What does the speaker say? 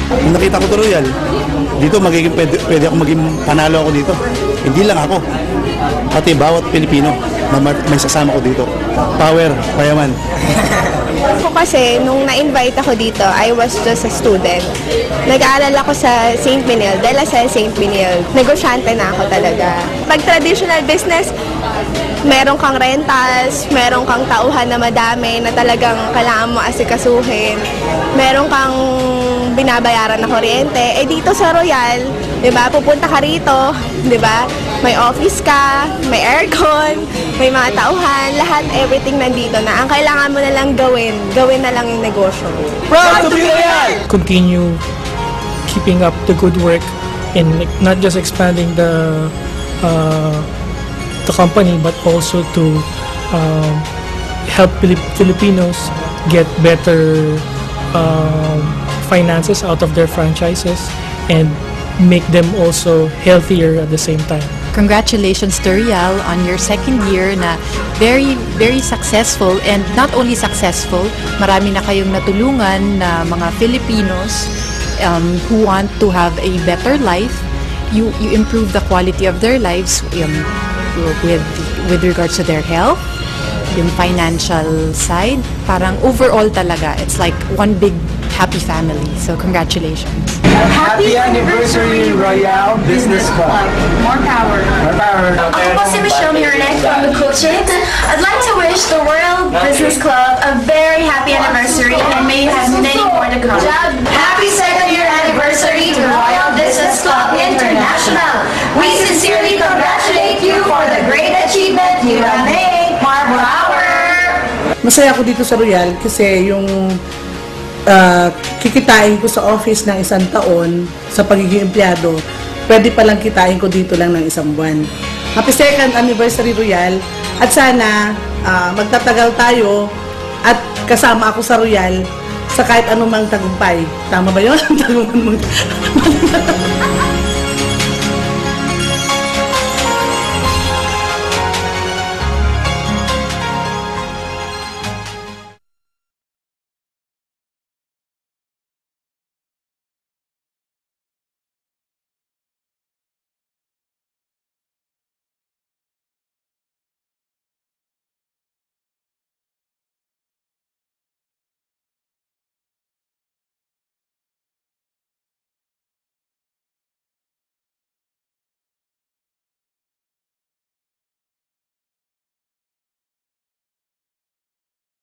Nung nakita ko to Royal, dito pwede ako maging panalo ako dito. Hindi lang ako. Pati bawat Pilipino may sasama ko dito. Power, payaman. Ako kasi, nung na-invite ako dito, I was just a student. Nag-aaral ako sa St. Benil, dahil sa St. Benil, negosyante na ako talaga. Pag traditional business, meron kang rentals, meron kang tauhan na madami na talagang kailangan mo asikasuhin, meron kang binabayaran na kuryente. Eh dito sa Royal, 'di ba? Pupunta ka rito, 'di ba? May office ka, may aircon, may mga tauhan, lahat everything nandito na. Ang kailangan mo na lang gawin na lang yung negosyo. Proud to be Royal! Continue keeping up the good work and not just expanding the company but also to help Filipinos get better finances out of their franchises and make them also healthier at the same time. Congratulations to Rial on your second year na very, very successful, and not only successful, marami na kayong natulungan na mga Filipinos who want to have a better life. You improve the quality of their lives with regards to their health, yung financial side, parang overall talaga, it's like one big happy family. So congratulations. Happy anniversary, Royal Business Club. More power. More power. Ako po si Michelle Mirnek from the Coaching. I'd like to wish the Royal Business Club a very happy anniversary and may you have many more to come. Happy second year anniversary to Royal Business Club International. We sincerely congratulate you for the great achievement you have made. More power. Masaya ako dito sa Royal kasi yung kikitain ko sa office ng 1 taon sa pagiging empleyado, pwede palang kitain ko dito lang ng 1 buwan. Happy second anniversary Royal, at sana magtatagal tayo at kasama ako sa Royal sa kahit anumang tagumpay. Tama ba yun?